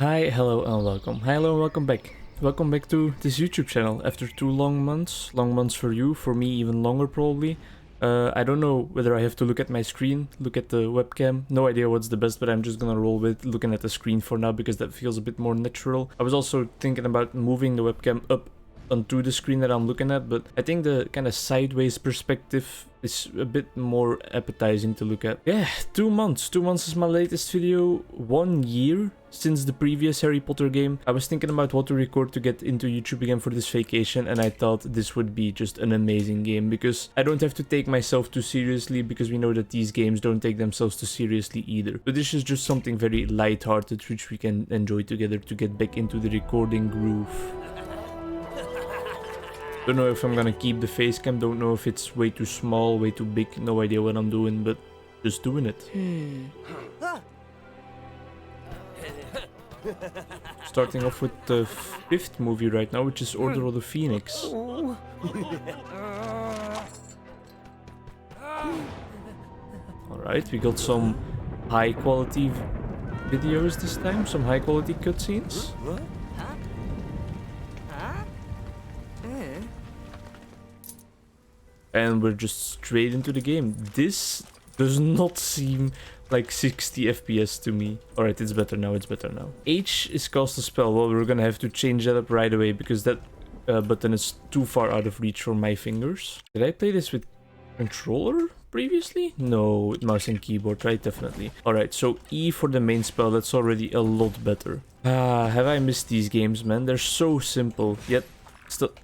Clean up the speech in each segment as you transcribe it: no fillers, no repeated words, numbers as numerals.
Hi, hello and welcome. Hi, hello and welcome back. Welcome back to this YouTube channel after 2 long months for you, for me even longer probably. I don't know whether I have to look at my screen, look at the webcam, no idea what's the best, but I'm just gonna roll with looking at the screen for now because that feels a bit more natural. I was also thinking about moving the webcam up onto the screen that I'm looking at, but I think the kind of sideways perspective is a bit more appetizing to look at. Yeah, 2 months. 2 months is my latest video. 1 year since the previous Harry Potter game. I was thinking about what to record to get into YouTube again for this vacation, and I thought this would be just an amazing game because I don't have to take myself too seriously, because we know that these games don't take themselves too seriously either. So this is just something very light-hearted which we can enjoy together to get back into the recording groove. Don't know if I'm gonna keep the face cam, don't know if it's way too small, way too big, no idea what I'm doing, but just doing it. Starting off with the 5th movie right now, which is Order of the Phoenix. Alright, we got some high quality videos this time, some high quality cutscenes. And we're just straight into the game. This does not seem like 60 FPS to me. Alright, it's better now, it's better now. H is cast a spell. Well, we're gonna have to change that up right away because that button is too far out of reach for my fingers. Did I play this with controller previously? No, with mouse and keyboard, right? Definitely. Alright, so E for the main spell, that's already a lot better. Have I missed these games, man? They're so simple, yet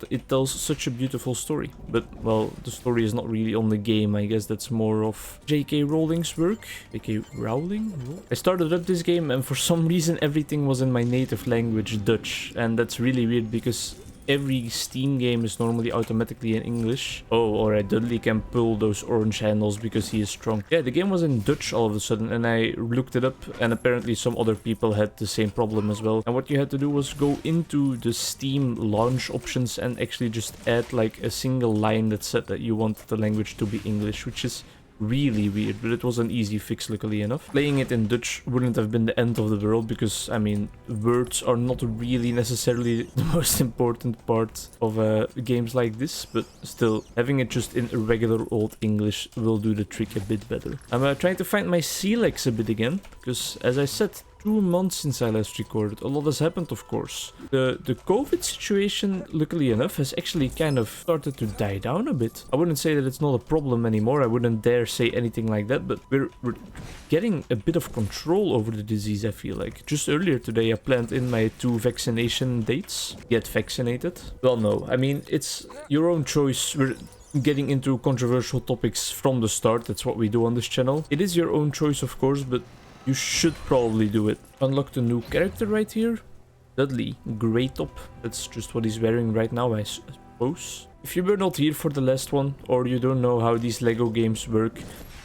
it tells such a beautiful story. But, well, the story is not really on the game. I guess that's more of J.K. Rowling's work. J.K. Rowling? I started up this game and for some reason everything was in my native language, Dutch. And that's really weird because every Steam game is normally automatically in English. Oh, alright, Dudley can pull those orange handles because he is strong. Yeah, the game was in Dutch all of a sudden, and I looked it up, and apparently some other people had the same problem as well. And what you had to do was go into the Steam launch options and actually just add like a single line that said that you wanted the language to be English, which is really weird, but it was an easy fix luckily enough. Playing it in Dutch wouldn't have been the end of the world because, I mean, words are not really necessarily the most important part of games like this, but still, having it just in regular old English will do the trick a bit better. I'm trying to find my Celex a bit again, because as I said, 2 months since I last recorded. A lot has happened, of course. The COVID situation, luckily enough, has actually kind of started to die down a bit. I wouldn't say that it's not a problem anymore. I wouldn't dare say anything like that, but we're getting a bit of control over the disease, I feel like. Just earlier today, I planned in my 2 vaccination dates. Get vaccinated. Well, no. I mean, it's your own choice. We're getting into controversial topics from the start. That's what we do on this channel. It is your own choice, of course, but you should probably do it. Unlock the new character right here. Dudley, grey top. That's just what he's wearing right now, I suppose. If you were not here for the last one, or you don't know how these Lego games work,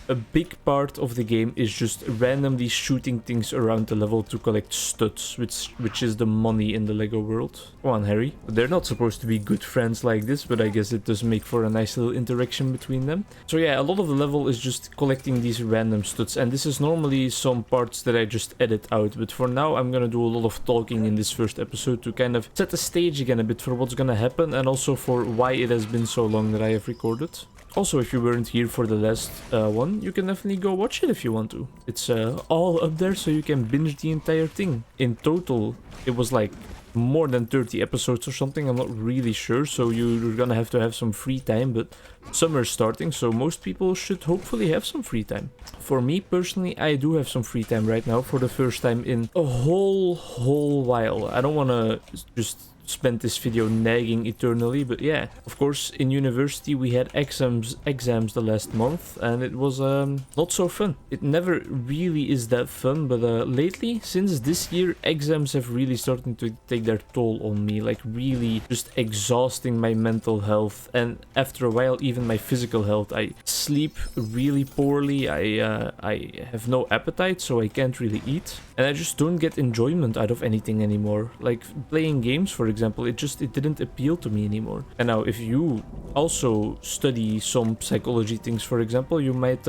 a big part of the game is just randomly shooting things around the level to collect studs, which is the money in the Lego world. Come on, Harry. They're not supposed to be good friends like this, but I guess it does make for a nice little interaction between them. So yeah, a lot of the level is just collecting these random studs, and this is normally some parts that I just edit out, but for now I'm gonna do a lot of talking in this first episode to kind of set the stage again a bit for what's gonna happen, and also for why it has been so long that I have recorded. Also, if you weren't here for the last one, you can definitely go watch it if you want to. It's all up there, so you can binge the entire thing. In total, it was like more than 30 episodes or something, I'm not really sure, so you're gonna have to have some free time, but summer's starting, so most people should hopefully have some free time. For me personally, I do have some free time right now for the first time in a whole while. I don't wanna just spend this video nagging eternally, but yeah, of course, in university we had exams the last month, and it was not so fun. It never really is that fun, but lately, since this year, exams have really started to take their toll on me, like really just exhausting my mental health, and after a while even my physical health. I sleep really poorly, I have no appetite, so I can't really eat, and I just don't get enjoyment out of anything anymore. Like playing games, for example, it didn't appeal to me anymore. And now if you also study some psychology things, for example, you might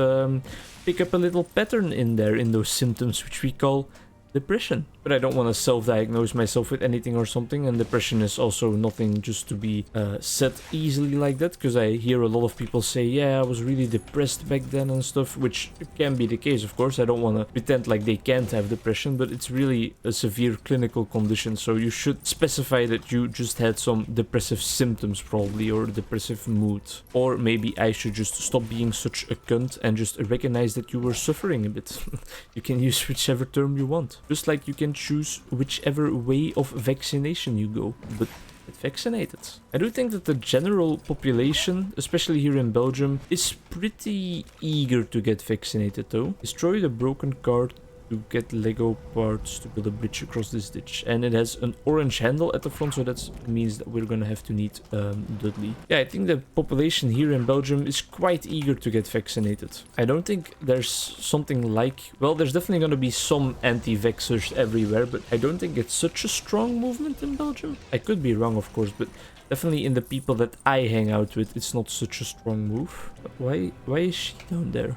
pick up a little pattern in there in those symptoms, which we call depression. but I don't want to self-diagnose myself with anything or something, and depression is also nothing just to be said easily like that, because I hear a lot of people say, yeah, I was really depressed back then and stuff, which can be the case, of course. I don't want to pretend like they can't have depression, but it's really a severe clinical condition, so you should specify that you just had some depressive symptoms probably, or depressive mood. Or maybe I should just stop being such a cunt and just recognize that you were suffering a bit. You can use whichever term you want. Just like you can choose whichever way of vaccination you go, but get vaccinated. I do think that the general population, especially here in Belgium, is pretty eager to get vaccinated though. Destroy the broken card to get Lego parts to build a bridge across this ditch. And it has an orange handle at the front, so that means that we're gonna have to need Dudley. Yeah, I think the population here in Belgium is quite eager to get vaccinated. I don't think there's something like... Well, there's definitely gonna be some anti-vaxxers everywhere, but I don't think it's such a strong movement in Belgium. I could be wrong, of course, but definitely in the people that I hang out with, it's not such a strong move. But why is she down there?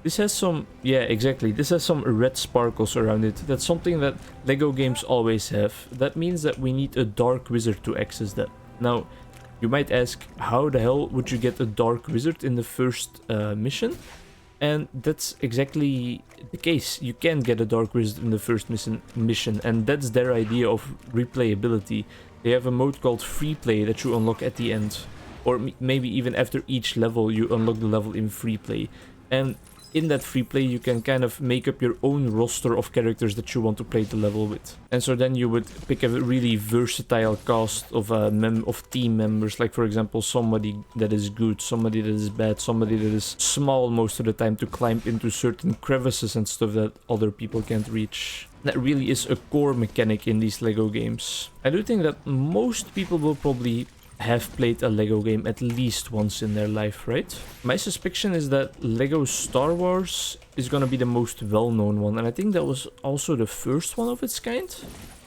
This has some... Yeah, exactly. This has some red sparkles around it. That's something that Lego games always have. That means that we need a dark wizard to access that. Now, you might ask, how the hell would you get a dark wizard in the first mission? And that's exactly the case. You can get a dark wizard in the first mission, and that's their idea of replayability. They have a mode called free play that you unlock at the end. Or maybe even after each level, you unlock the level in free play. And in that free play, you can kind of make up your own roster of characters that you want to play the level with. And so then you would pick a really versatile cast of team members, like for example somebody that is good, somebody that is bad, somebody that is small most of the time to climb into certain crevices and stuff that other people can't reach. That really is a core mechanic in these Lego games. I do think that most people will probably have played a Lego game at least once in their life, right? My suspicion is that Lego Star Wars is gonna be the most well-known one, and I think that was also the first one of its kind,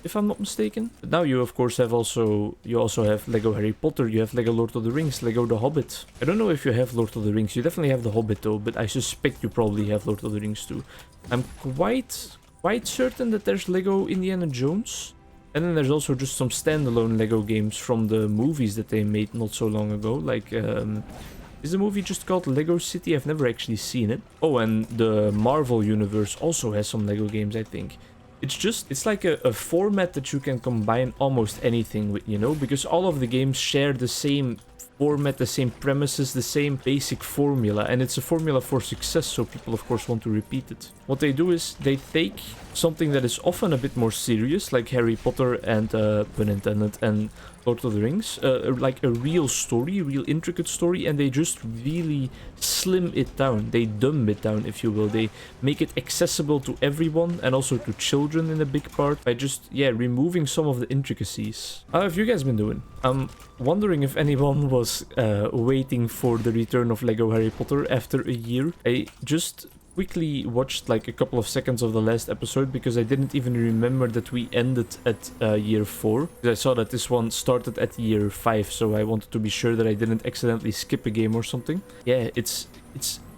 if I'm not mistaken. But now you of course have also have Lego Harry Potter, you have Lego Lord of the Rings, Lego The Hobbit. I don't know if you have Lord of the Rings, you definitely have The Hobbit though, but I suspect you probably have Lord of the Rings too. I'm quite certain that there's Lego Indiana Jones. And then there's also just some standalone Lego games from the movies that they made not so long ago. Like, is the movie just called Lego City? I've never actually seen it. Oh, and the Marvel universe also has some Lego games, I think. It's like a format that you can combine almost anything with, you know? Because all of the games share the same format, the same premises, the same basic formula, and it's a formula for success, so people of course want to repeat it. What they do is they take something that is often a bit more serious, like Harry Potter and pun intended, and Lord of the Rings, like a real story, real intricate story, and they just really slim it down. They dumb it down, if you will. They make it accessible to everyone and also to children in a big part by just, yeah, removing some of the intricacies. How have you guys been doing? I'm wondering if anyone was waiting for the return of Lego Harry Potter after a year. I just quickly watched like a couple of seconds of the last episode because I didn't even remember that we ended at year 4. I saw that this one started at year 5, so I wanted to be sure that I didn't accidentally skip a game or something. Yeah, it's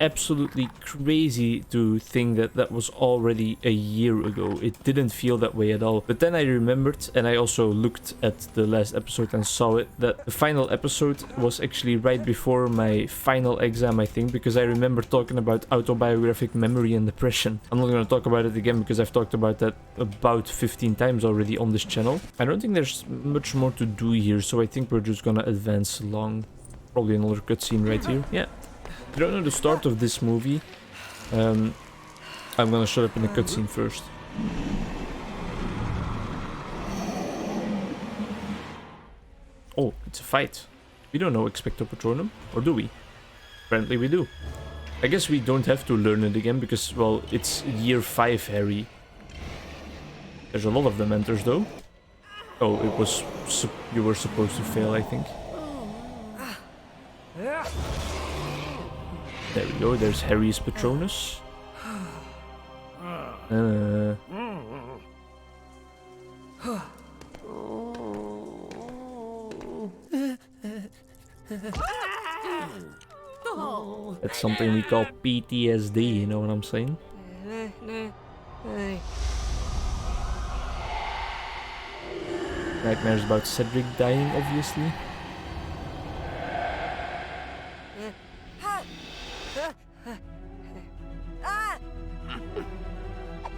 absolutely crazy to think that that was already a year ago. It didn't feel that way at all. But then I remembered, and I also looked at the last episode and saw it, that the final episode was actually right before my final exam, I think, because I remember talking about autobiographic memory and depression. I'm not going to talk about it again because I've talked about that about 15 times already on this channel. I don't think there's much more to do here, so I think we're just going to advance along. Probably another cutscene right here. Yeah. If you don't know the start of this movie, I'm gonna shut up in the cutscene first. Oh, it's a fight. We don't know Expecto Patronum, or do we? Apparently we do. I guess we don't have to learn it again because, well, it's year 5, Harry. There's a lot of Dementors though. Oh, it was... you were supposed to fail, I think. There we go, there's Harry's Patronus. That's something we call PTSD, you know what I'm saying? Nightmares about Cedric dying, obviously.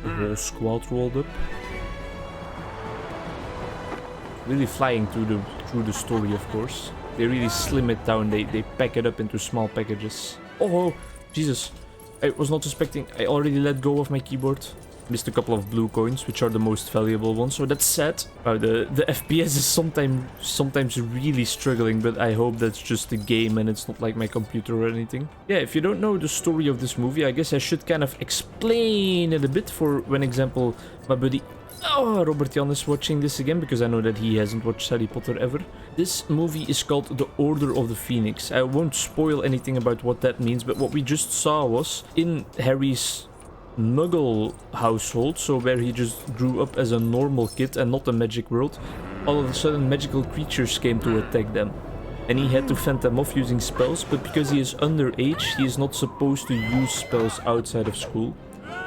The whole squad rolled up. Really flying through the story, of course. They really slim it down. They pack it up into small packages. Oh, Jesus. I was not expecting. I already let go of my keyboard. Missed a couple of blue coins, which are the most valuable ones, so that's sad. The FPS is sometimes really struggling, but I hope that's just the game and it's not like my computer or anything. Yeah, if you don't know the story of this movie, I guess I should kind of explain it a bit for when, example, my buddy Robert Jan is watching this again, because I know that he hasn't watched Harry Potter ever. This movie is called The Order of the Phoenix. I won't spoil anything about what that means, but what we just saw was in Harry's Muggle household, so where he just grew up as a normal kid and not a magic world, all of a sudden magical creatures came to attack them. And he had to fend them off using spells, but because he is underage, he is not supposed to use spells outside of school.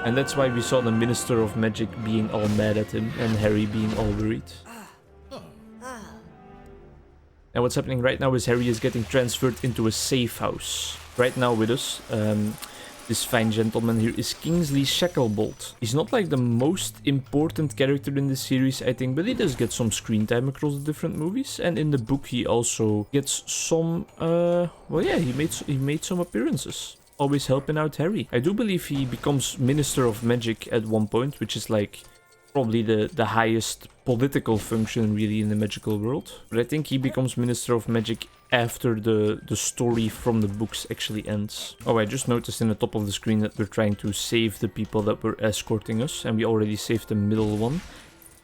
And that's why we saw the Minister of Magic being all mad at him and Harry being all worried. And what's happening right now is Harry is getting transferred into a safe house. Right now with us, this fine gentleman here is Kingsley Shacklebolt. He's not like the most important character in this series, I think, but he does get some screen time across the different movies. And in the book he also gets some, well yeah, he made some appearances. Always helping out Harry. I do believe he becomes Minister of Magic at one point, which is like probably the highest political function really in the magical world. But I think he becomes Minister of Magic after the story from the books actually ends. Oh, I just noticed in the top of the screen that we're trying to save the people that were escorting us, and we already saved the middle one.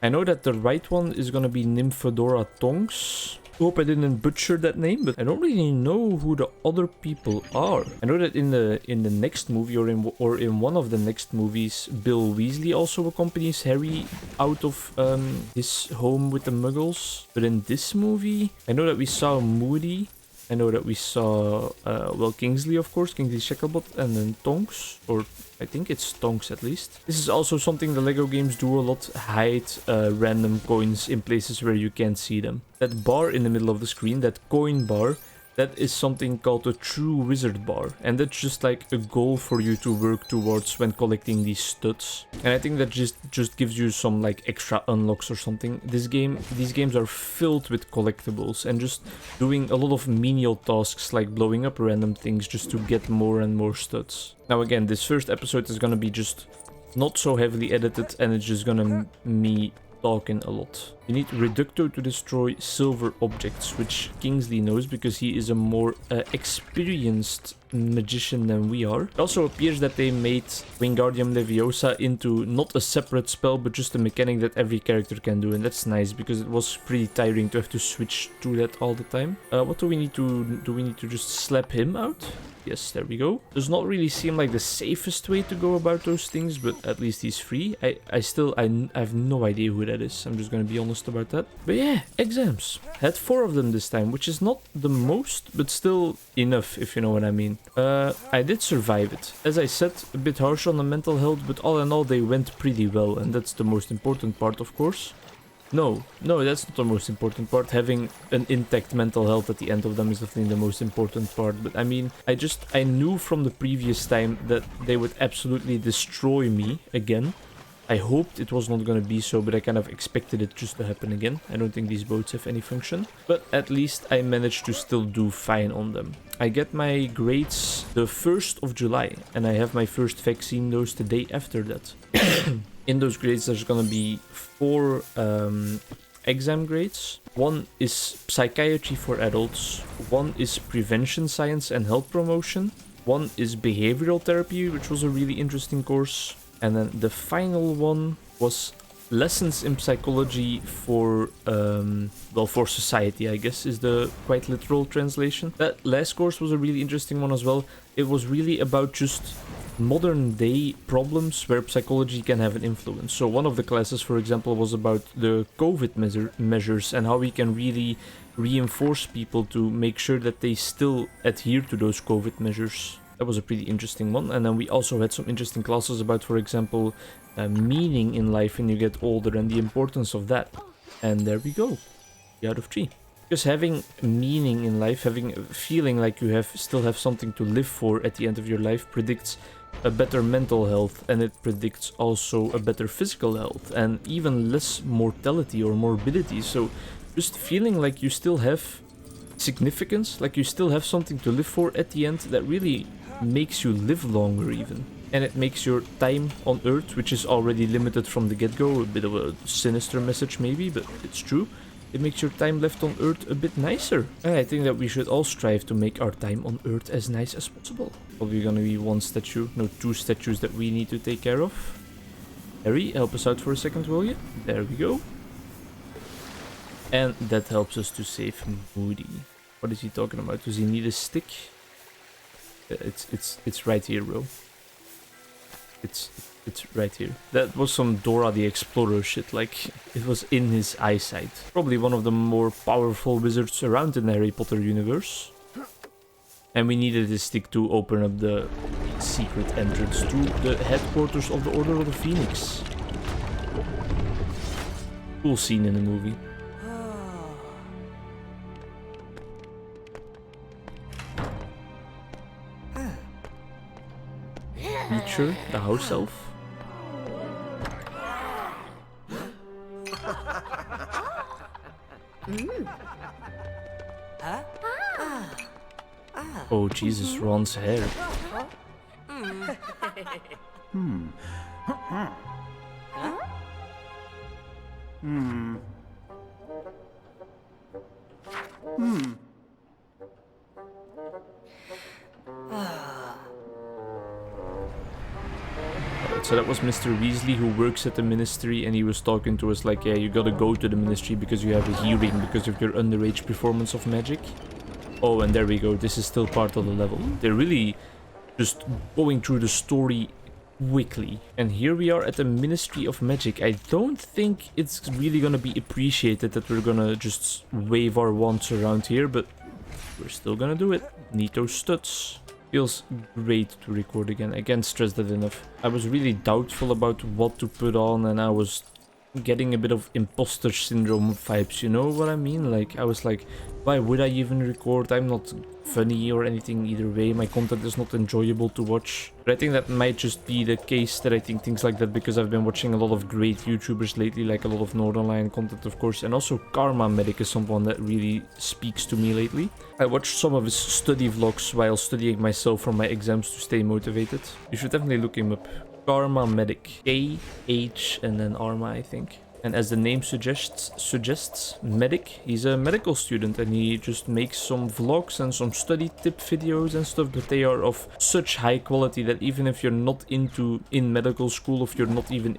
I know that the right one is gonna be Nymphadora Tonks. Hope I didn't butcher that name, but I don't really know who the other people are. I know that in the next movie or in one of the next movies, Bill Weasley also accompanies Harry out of his home with the Muggles. But in this movie, I know that we saw Moody. I know that we saw, well, Kingsley, of course, Kingsley Shacklebolt, and then Tonks, or I think it's Tonks at least. This is also something the LEGO games do a lot, hide random coins in places where you can't see them. That bar in the middle of the screen, that coin bar, that is something called a true wizard bar, and that's just like a goal for you to work towards when collecting these studs. And I think that just gives you some like extra unlocks or something. These games are filled with collectibles and just doing a lot of menial tasks like blowing up random things just to get more and more studs. Now again, this first episode is gonna be just not so heavily edited, and it's just gonna me talking a lot. You need Reducto to destroy silver objects, which Kingsley knows because he is a more experienced magician than we are. It also appears that they made Wingardium Leviosa into not a separate spell, but just a mechanic that every character can do, and that's nice because it was pretty tiring to have to switch through that all the time. What do we need to do? We need to just slap him out? Yes, there we go. Does not really seem like the safest way to go about those things, but at least he's free. I have no idea who that is. I'm just gonna be honest about that. But yeah, exams. Had 4 of them this time, which is not the most, but still enough, if you know what I mean. I did survive it. As I said, a bit harsh on the mental health, but all in all they went pretty well, and that's the most important part, of course. No, that's not the most important part. Having an intact mental health at the end of them is definitely the most important part. But I mean, I knew from the previous time that they would absolutely destroy me again. I hoped it was not going to be so, but I kind of expected it just to happen again. I don't think these boats have any function. But at least I managed to still do fine on them. I get my grades the 1st of July, and I have my first vaccine dose the day after that. In those grades, there's gonna be 4 exam grades. One is psychiatry for adults, one is prevention science and health promotion, one is behavioral therapy, which was a really interesting course, and then the final one was lessons in psychology for, well, for society, I guess, is the quite literal translation. That last course was a really interesting one as well. It was really about just modern day problems where psychology can have an influence. So one of the classes, for example, was about the COVID measures and how we can really reinforce people to make sure that they still adhere to those COVID measures. That was a pretty interesting one. And then we also had some interesting classes about, for example, meaning in life when you get older and the importance of that. And there we go. 3 out of 3. Because having meaning in life, having a feeling like you still have something to live for at the end of your life predicts a better mental health, and it predicts also a better physical health and even less mortality or morbidity. So just feeling like you still have significance, like you still have something to live for at the end, that really makes you live longer even. And it makes your time on Earth, which is already limited from the get-go, a bit of a sinister message maybe, but it's true. It makes your time left on Earth a bit nicer. And I think that we should all strive to make our time on Earth as nice as possible. Probably gonna be 1 statue, no, 2 statues that we need to take care of. Harry, help us out for a second, will you? There we go. And that helps us to save Moody. What is he talking about? Does he need a stick? It's right here, bro. It's right here. That was some Dora the Explorer shit, like, it was in his eyesight. Probably one of the more powerful wizards around in the Harry Potter universe. And we needed a stick to open up the secret entrance to the headquarters of the Order of the Phoenix. Cool scene in the movie. Teacher, the house elf. Oh Jesus, Ron's hair. So that was Mr. Weasley, who works at the Ministry, and he was talking to us like, yeah, you gotta go to the Ministry because you have a hearing because of your underage performance of magic. Oh, and there we go. This is still part of the level. They're really just going through the story quickly. And here we are at the Ministry of Magic. I don't think it's really gonna be appreciated that we're gonna just wave our wands around here, but we're still gonna do it. Need those studs. Feels great to record again. I can't stress that enough. I was really doubtful about what to put on, and I was getting a bit of imposter syndrome vibes, you know what I mean? Like, I was like, why would I even record? I'm not funny or anything either way. My content is not enjoyable to watch. But I think that might just be the case, that I think things like that, because I've been watching a lot of great YouTubers lately, like a lot of Northernlion content, of course, and also Karma Medic is someone that really speaks to me lately. I watched some of his study vlogs while studying myself for my exams to stay motivated. You should definitely look him up. Karma Medic. K-H and then Arma, I think. And as the name suggests, medic, he's a medical student, and he just makes some vlogs and some study tip videos and stuff, but they are of such high quality that even if you're not in medical school, if you're not even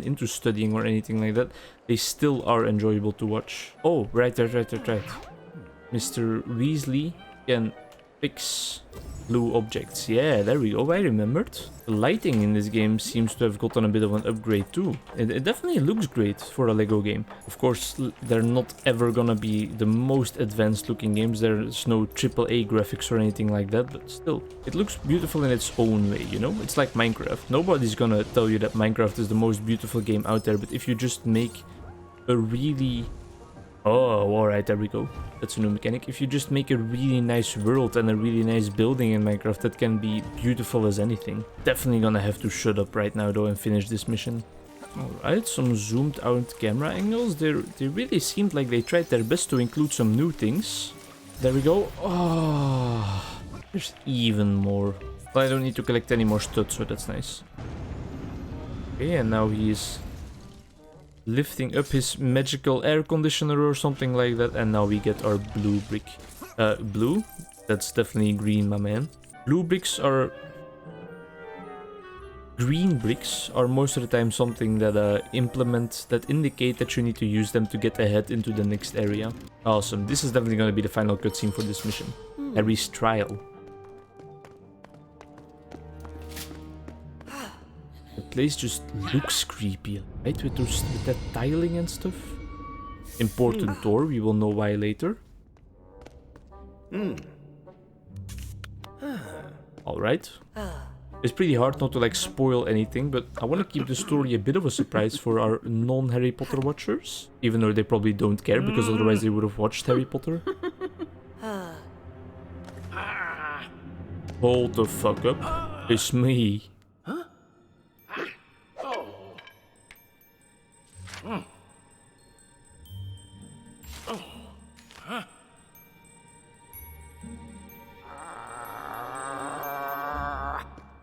into studying or anything like that, they still are enjoyable to watch. Oh, right. Mr. Weasley can fix blue objects. Yeah, there we go. I remembered. The lighting in this game seems to have gotten a bit of an upgrade too. It definitely looks great for a Lego game. Of course, they're not ever gonna be the most advanced looking games. There's no AAA graphics or anything like that, but still, it looks beautiful in its own way, you know? It's like Minecraft. Nobody's gonna tell you that Minecraft is the most beautiful game out there, but if you just make a really... Oh, alright, there we go. That's a new mechanic. If you just make a really nice world and a really nice building in Minecraft, that can be beautiful as anything. Definitely gonna have to shut up right now though and finish this mission. Alright, some zoomed out camera angles. They really seemed like they tried their best to include some new things. There we go. Oh, there's even more. Well, I don't need to collect any more studs, so that's nice. Okay, and now he's lifting up his magical air conditioner or something like that, and now we get our blue brick. Blue? That's definitely green, my man. Blue bricks are... Green bricks are most of the time something that that indicate that you need to use them to get ahead into the next area. Awesome, this is definitely going to be the final cutscene for this mission. Harry's trial. The place just looks creepy, right? With that tiling and stuff. Important door, we will know why later. Alright. It's pretty hard not to like spoil anything, but I want to keep the story a bit of a surprise for our non-Harry Potter watchers. Even though they probably don't care, because otherwise they would have watched Harry Potter. Hold the fuck up. It's me.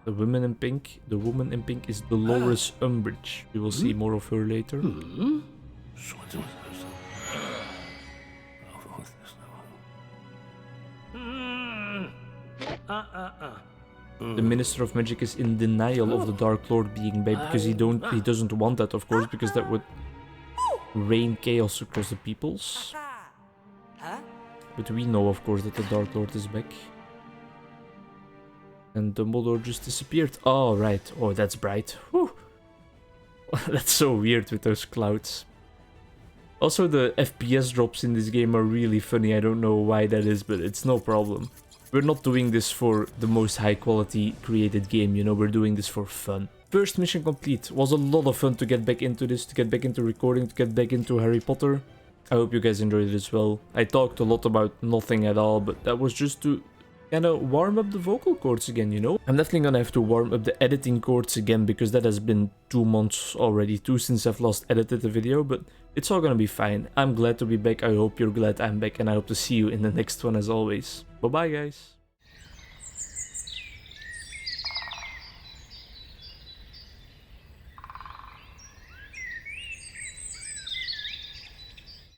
The woman in pink is Dolores Umbridge. We will see more of her later. The Minister of Magic is in denial of the Dark Lord being back because he doesn't want that, of course, because that would rain chaos across the peoples. But we know, of course, that the Dark Lord is back. And Dumbledore just disappeared. Oh, right. Oh, that's bright. Whew. That's so weird with those clouds. Also, the FPS drops in this game are really funny. I don't know why that is, but it's no problem. We're not doing this for the most high quality created game, you know, we're doing this for fun. First mission complete. Was a lot of fun to get back into this, to get back into recording, to get back into Harry Potter. I hope you guys enjoyed it as well. I talked a lot about nothing at all, but that was just to kind of warm up the vocal cords again, you know? I'm definitely gonna have to warm up the editing cords again, because that has been 2 months already, since I've last edited the video, but it's all gonna be fine. I'm glad to be back, I hope you're glad I'm back, and I hope to see you in the next one as always. Bye bye guys!